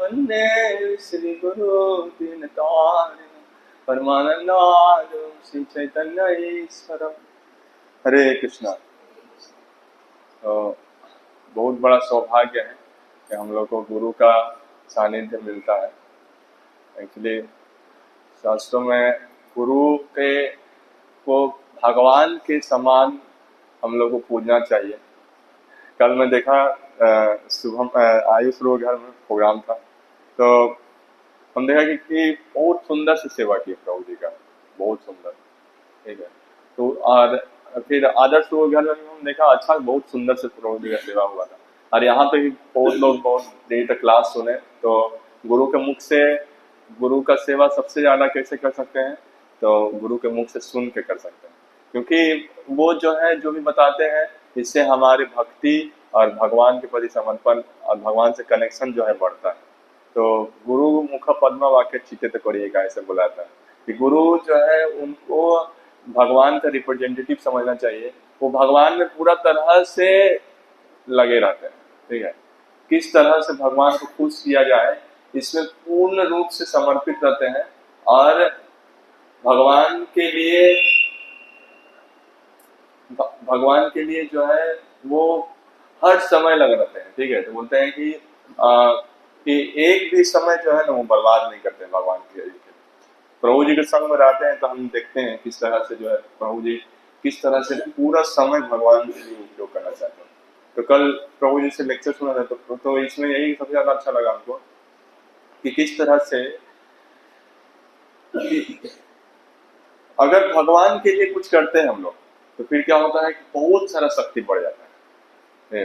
वंदे श्री गुरु दीनतारिणं परमानंदार्य श्री चैतन्य ईश्वरम। हरे कृष्णा। तो बहुत बड़ा सौभाग्य है कि हम लोग को गुरु का सानिध्य मिलता है। एक्चुअली शास्त्रों में गुरु के को भगवान के समान हम लोग को पूजना चाहिए। कल मैं देखा सुबह आयुष रोग घर में प्रोग्राम था, तो हम देखा कि बहुत सुंदर से सेवा की प्रभु जी का, बहुत सुंदर। ठीक है, तो और फिर आदर्श रोग घर में हम देखा अच्छा बहुत सुंदर से प्रभु जी का सेवा हुआ था। और यहाँ पे भी बहुत लोग बहुत देर तक क्लास सुने, तो गुरु के मुख से गुरु का सेवा सबसे ज्यादा कैसे कर सकते हैं, तो गुरु के मुख से सुन के कर सकते हैं, क्योंकि वो जो है जो भी बताते हैं इससे हमारी भक्ति और भगवान के प्रति समर्पण और भगवान से कनेक्शन जो है बढ़ता है। तो गुरु मुख पद्म वाक्य चित्त करिएगा ऐसे बुलाता है कि गुरु जो है उनको भगवान का रिप्रेजेंटेटिव समझना चाहिए। वो भगवान में पूरा तरह से लगे रहते हैं। ठीक है, किस तरह से भगवान को खुश किया जाए इसमें पूर्ण रूप से समर्पित रहते हैं और भगवान के लिए जो है वो हर समय लग रहते हैं। ठीक है, तो बोलते हैं कि एक भी समय जो है ना वो बर्बाद नहीं करते भगवान के लिए। प्रभु जी के संग में रहते हैं तो हम देखते हैं किस तरह से जो है प्रभु जी किस तरह से पूरा समय भगवान के लिए उपयोग करना चाहते हैं। तो कल प्रभु जी से लेक्चर सुना था, तो इसमें यही सबसे ज्यादा अच्छा लगा हमको कि किस तरह से अगर भगवान के लिए कुछ करते हैं हम लोग तो फिर क्या होता है कि बहुत सारा शक्ति बढ़ जाता है।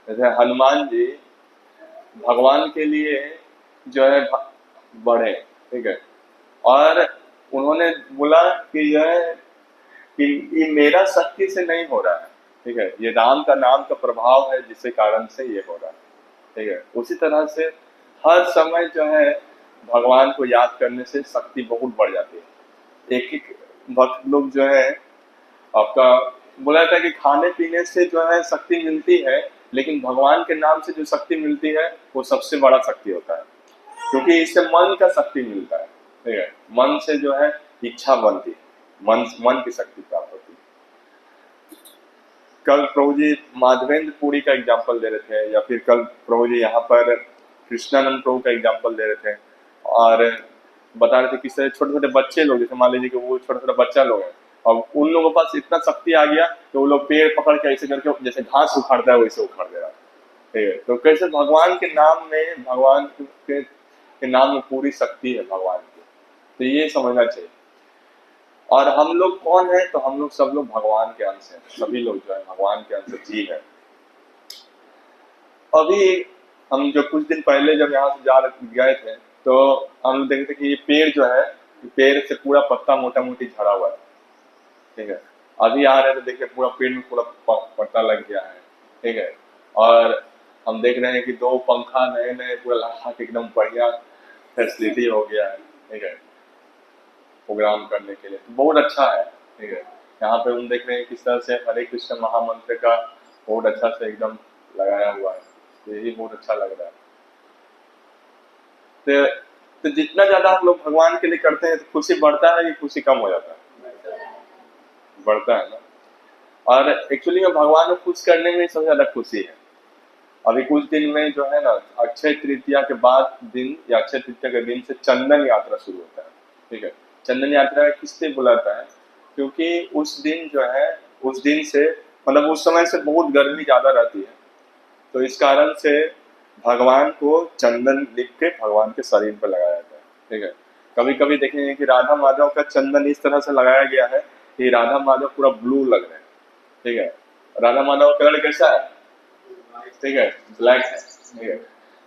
जैसे हनुमान जी भगवान के लिए जो है बढ़े। ठीक है, और उन्होंने बोला कि यह कि ये मेरा शक्ति से नहीं हो रहा है। ठीक है, ये राम का नाम का प्रभाव है जिसके कारण से ये हो रहा है। ठीक है, उसी तरह से हर समय जो है भगवान को याद करने से शक्ति बहुत बढ़ जाती है। एक एक भक्त लोग जो है आपका बोला था कि खाने पीने से जो है शक्ति मिलती है, लेकिन भगवान के नाम से जो शक्ति मिलती है वो सबसे बड़ा शक्ति होता है, क्योंकि इससे मन का शक्ति मिलता है। ठीक है, मन से जो है इच्छा बनती है, मन की शक्ति प्राप्त होती है। कल प्रभु जी माधवेंद्र पुरी का एग्जाम्पल दे रहे थे, या फिर कल प्रभु जी यहाँ पर कृष्णानंद प्रभु का एग्जाम्पल दे रहे थे और बता रहे थे किस तरह छोटे छोटे बच्चे लोग, जैसे मान लीजिए कि वो छोटा छोटा बच्चा लोग है और उन लोगों के पास इतना शक्ति आ गया कि वो लोग पेड़ पकड़ के ऐसे करके जैसे घास उखाड़ता है वैसे उखाड़ दे रहा है। ठीक है, तो कैसे भगवान के नाम में भगवान के नाम में पूरी शक्ति है भगवान की, तो ये समझना चाहिए। और हम लोग कौन है, तो हम लोग सब लोग भगवान के अंश हैं, सभी लोग जो है भगवान के अंश जीव है। अभी हम जो कुछ दिन पहले जब यहाँ से गए थे तो हम देखते कि ये पेड़ जो है पेड़ से पूरा पत्ता मोटा मोटी झड़ा हुआ है। ठीक है, अभी आ रहे थे देखिए पूरा पेड़ में पूरा पत्ता लग गया है। ठीक है, और हम देख रहे हैं कि 2 पंखा नए नए पूरा लगा के एकदम बढ़िया फैसिलिटी हो गया है। ठीक है, प्रोग्राम करने के लिए तो बहुत अच्छा है। ठीक है, यहाँ पे हम देख रहे हैं किस तरह से हरे कृष्ण महामंत्र का बहुत अच्छा से एकदम लगाया हुआ है, तो यही बहुत अच्छा लग रहा है। तो जितना ज्यादा हम लोग भगवान के लिए करते हैं तो खुशी बढ़ता है कि खुशी कम हो जाता है? बढ़ता है ना। और एक्चुअली में भगवान को खुश करने में सबसे ज्यादा खुशी है। अभी कुछ दिन में जो है ना अक्षय तृतीया के बाद दिन या अक्षय तृतीया के दिन से चंदन यात्रा शुरू होता है। ठीक है, चंदन यात्रा किससे बुलाता है, क्योंकि उस दिन जो है उस दिन से मतलब उस समय से बहुत गर्मी ज्यादा रहती है, तो इस कारण से भगवान को चंदन लिख के भगवान के शरीर पर लगाया जाता है। ठीक है, कभी कभी देखेंगे कि राधा माधव का चंदन इस तरह से लगाया गया है कि राधा माधव पूरा ब्लू लग रहे हैं। ठीक है, राधा माधव कलर कैसा है? ठीक है, ब्लैक है। ठीक है,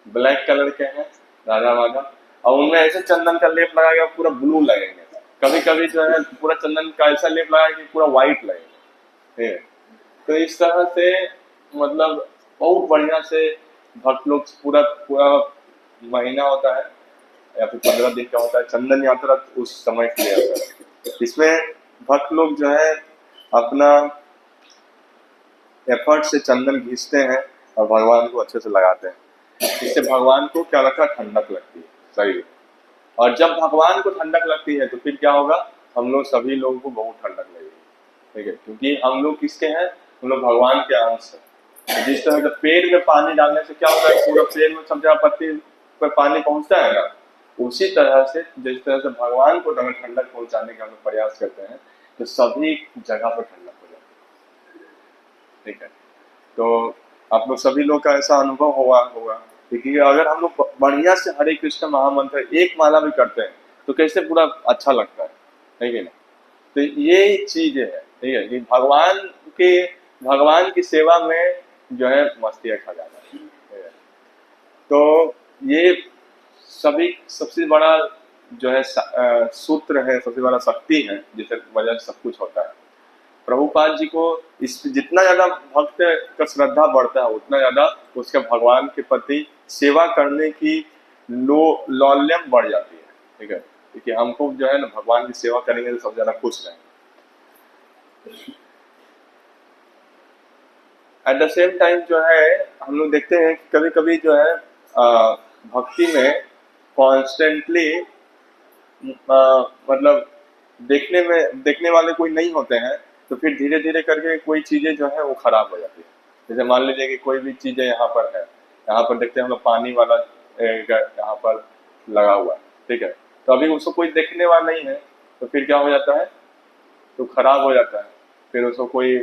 ब्लैक कलर के हैं राधा माधव, और उनमें ऐसे चंदन का लेप लगाएगा पूरा ब्लू लगेंगे। कभी कभी जो है पूरा चंदन का ऐसा लेप लगाएगा कि पूरा व्हाइट लगेगा। ठीक है, तो इस तरह से मतलब बहुत बढ़िया से भक्त लोग पूरा पूरा महीना होता है या फिर 15 दिन का होता है चंदन यात्रा, उस समय के लिए होता है। इसमें भक्त लोग जो है अपना एफर्ट से चंदन घिसते हैं और भगवान को अच्छे से लगाते हैं। इससे भगवान को क्या लगता है, ठंडक लगती है शरीर। और जब भगवान को ठंडक लगती है तो फिर क्या होगा, हम लोग सभी लोगों को बहुत ठंडक लगेगी, ठीक है, क्योंकि हम लोग किसके हैं, हम लोग भगवान के अंश हैं। तो जिस तरह से पेड़ में पानी डालने से क्या होता है, पूरा पेड़ में सब जगह पत्ती पर पानी पहुंचता है ना, उसी तरह से जिस तरह से भगवान को अगर ठंडक पहुंचाने का हम लोग प्रयास करते हैं तो सभी जगह पर ठंडक हो जाती है, ठीक है। तो आप लोग सभी लोग का ऐसा अनुभव हुआ होगा, क्योंकि अगर हम लोग बढ़िया से हरे कृष्ण महामंत्र एक माला भी करते हैं तो कैसे पूरा अच्छा लगता है कि ना। तो ये चीज है, ठीक है, कि भगवान की सेवा में जो है मस्ती खा जाना है, ठीक है? तो ये सभी सबसे बड़ा जो है सूत्र है, सबसे बड़ा शक्ति है जिससे वजह से सब कुछ होता है। प्रभुपाद जी को इस जितना ज्यादा भक्त का श्रद्धा बढ़ता है उतना ज्यादा उसके भगवान के प्रति सेवा करने की लौल्यम बढ़ जाती है, ठीक है, क्योंकि हमको जो है ना भगवान की सेवा करेंगे तो सबसे ज्यादा खुश रहेंगे। एट द सेम टाइम जो है हम लोग देखते हैं कि कभी कभी जो है भक्ति में कॉन्स्टेंटली मतलब देखने वाले कोई नहीं होते हैं, तो फिर धीरे धीरे करके कोई चीजें जो है वो खराब हो जाती है। जैसे मान लीजिए कि कोई भी चीजें यहाँ पर है, यहाँ पर देखते हैं हम लोग पानी वाला यहाँ पर लगा हुआ है, ठीक है, तो अभी उसको कोई देखने वाला नहीं है तो फिर क्या हो जाता है, तो खराब हो जाता है, फिर उसको कोई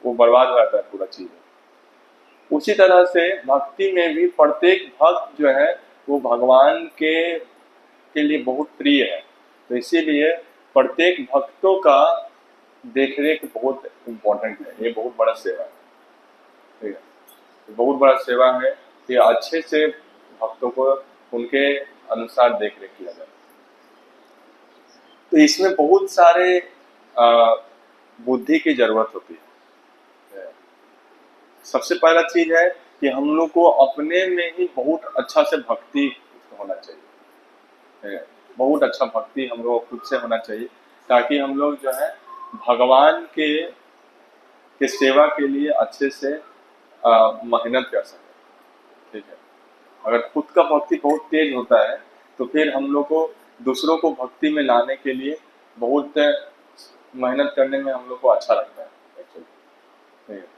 वो बर्बाद हो जाता है पूरा चीज। उसी तरह से भक्ति में भी प्रत्येक भक्त जो है वो भगवान के लिए बहुत प्रिय है, तो इसीलिए प्रत्येक भक्तों का देखरेख बहुत इम्पोर्टेंट है। ये बहुत बड़ा सेवा है, ठीक है, बहुत बड़ा सेवा है कि अच्छे से भक्तों को उनके अनुसार देखरेख किया जाए। तो इसमें बहुत सारे बुद्धि की जरूरत होती है। सबसे पहला चीज है कि हम लोग को अपने में ही बहुत अच्छा से भक्ति होना चाहिए, बहुत अच्छा भक्ति हम लोग खुद से होना चाहिए, ताकि हम लोग जो है भगवान के सेवा के लिए अच्छे से मेहनत कर सकें, ठीक है। अगर खुद का भक्ति बहुत तेज होता है तो फिर हम लोग को दूसरों को भक्ति में लाने के लिए बहुत मेहनत करने में हम लोग को अच्छा लगता है एक्चुअली, ठीक है।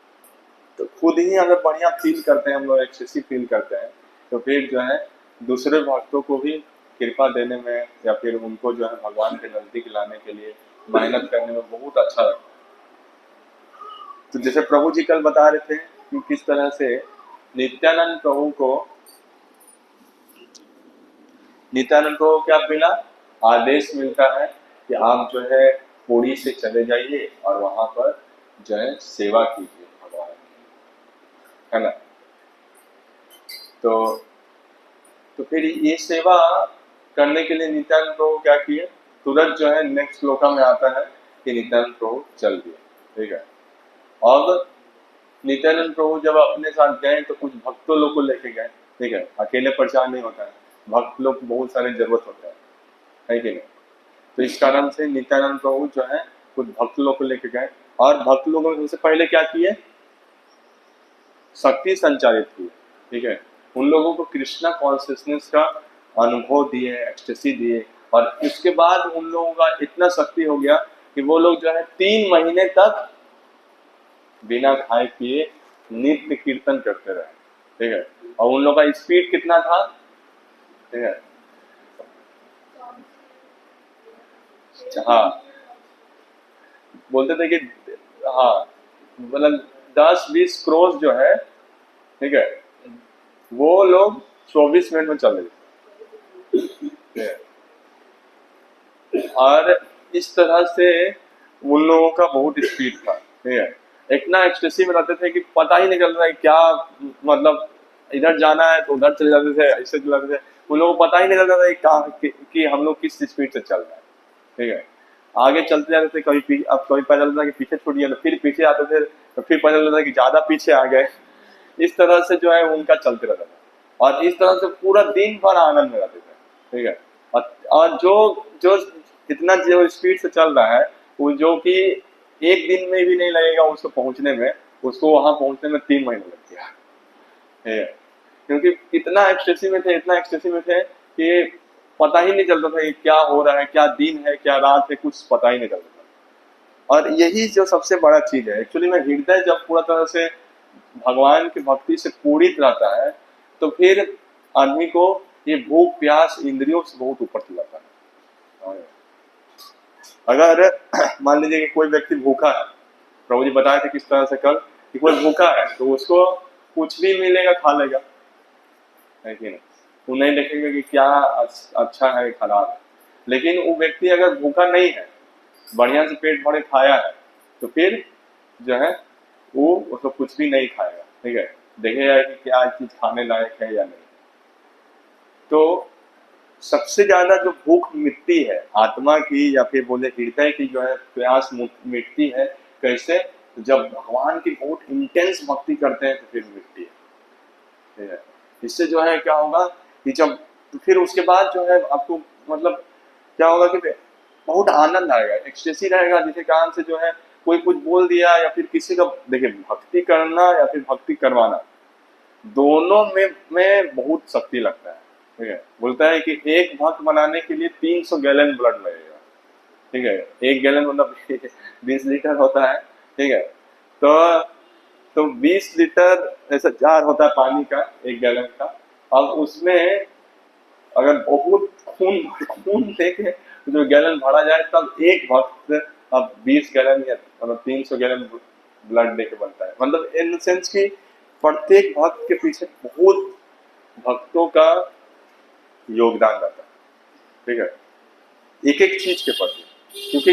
तो खुद ही अगर बढ़िया फील करते हैं हम लोग, एक्सेसिव फील करते हैं, तो फिर जो है दूसरे भक्तों को भी कृपा देने में या फिर उनको जो है भगवान के नजदीक लाने के लिए मेहनत करने में बहुत अच्छा लगता है। तो जैसे प्रभु जी कल बता रहे थे कि किस तरह से नित्यानंद प्रभु को क्या मिला, आदेश मिलता है कि आप जो है पुरी से चले जाइए और वहां पर जो है सेवा कीजिए भगवान की, है ना। तो फिर ये सेवा करने के लिए नित्यानंद प्रभु क्या किए, तुरंत जो है नेक्स्ट श्लोका में आता है कि नित्यानंद प्रभु चल दिए, ठीक है। और नित्यानंद प्रभु जब अपने साथ गए तो कुछ भक्तों लोग को लेके गए, ठीक है, अकेले प्रचार नहीं होता है, भक्त लोग बहुत सारे जरूरत होते हैं, है कि नहीं। तो इस कारण से नित्यानंद प्रभु जो है कुछ भक्त लोग को लेके गए और भक्त लोगों ने सबसे पहले क्या किए, शक्ति संचारित की, ठीक है, उन लोगों को कृष्णा कॉन्शियसनेस का अनुभव दिए, एक्सटेसी दिए, और उसके बाद उन लोगों का इतना शक्ति हो गया कि वो लोग जो है 3 महीने तक बिना खाए पिए नित्य कीर्तन करते रहे, ठीक है। और उन लोगों का स्पीड कितना था, ठीक है, हाँ, बोलते थे कि हाँ मतलब 10-20 क्रोस जो है, ठीक है, वो लोग 24 मिनट में चल रहे थे। और इस तरह से उन लोगों का बहुत स्पीड था, ठीक है, इतना एक्सटेसी में रहते थे कि पता ही नहीं चलता है क्या, मतलब इधर जाना है तो उधर चले जाते थे, ऐसे चले जाते थे, उन लोगों को पता ही नहीं चलता था कि हम लोग किस स्पीड से चल रहे हैं, ठीक है। आगे चलते जाते थे, कभी अब कभी पता चलता कि पीछे छूट गया तो फिर पीछे आते थे, तो फिर पता चलता कि ज्यादा पीछे आ गए। इस तरह से जो है उनका चलते रहता था और इस तरह से पूरा दिन भर आनंद में रहते थे, ठीक है। और जो इतना जो स्पीड से चल रहा है वो जो कि एक दिन में भी नहीं लगेगा उसको पहुंचने में, उसको वहां पहुंचने में 3 महीने लग गया, ठीक है। क्योंकि इतना एक्सटेसी में थे, इतना एक्सटेसी में थे कि पता ही नहीं चलता था कि क्या हो रहा है, क्या दिन है क्या रात है, कुछ पता ही नहीं चलता था। और यही जो सबसे बड़ा चीज है एक्चुअली में, हृदय जब पूरा तरह से भगवान की भक्ति से पूरित रहता है तो फिर आदमी को ये भूख प्यास इंद्रियों से बहुत ऊपर चला जाता है। अगर मान लीजिए कि कोई व्यक्ति भूखा है, प्रभु जी बताए थे किस तरह से कल कि कोई भूखा है तो उसको कुछ भी मिलेगा खा लेगा, है कि नहीं? वो नहीं देखेगा कि क्या अच्छा है खराब है। लेकिन वो व्यक्ति अगर भूखा नहीं है, बढ़िया से पेट भरे खाया है, तो फिर जो है वो उसको कुछ भी नहीं खाएगा, ठीक है, देखेगा कि क्या चीज खाने लायक है या नहीं। तो सबसे ज्यादा जो भूख मिटती है आत्मा की या फिर बोले हृदय की, जो है प्यास मिटती है कैसे? जब भगवान की बहुत इंटेंस भक्ति करते हैं तो फिर मिटती है, ठीक है। इससे जो है क्या होगा कि जब फिर उसके बाद जो है आपको मतलब क्या होगा कि बहुत आनंद आएगा, एक्सटेसी रहेगा, जिसके कारण से जो है कोई कुछ बोल दिया या फिर किसी का, देखिए भक्ति करना या फिर भक्ति करवाना दोनों में बहुत शक्ति लगता है, ठीक है। बोलता है कि एक भक्त बनाने के लिए 300 गैलन ब्लड लगेगा, ठीक है। 1 गैलन मतलब 20 लीटर होता है, ठीक है। तो 20 लीटर ऐसा जार होता है पानी का 1 गैलन का। अब उसमें अगर बहुत खून लेके जो गैलन भरा जाए तब एक भक्त अब 20 गैलन या मतलब 300 गैलन ब्लड लेके बनता है। मतलब इन सेंस की प्रत्येक भक्त के पीछे बहुत भक्तों का योगदान रहता है, ठीक है, एक एक चीज के प्रति, क्योंकि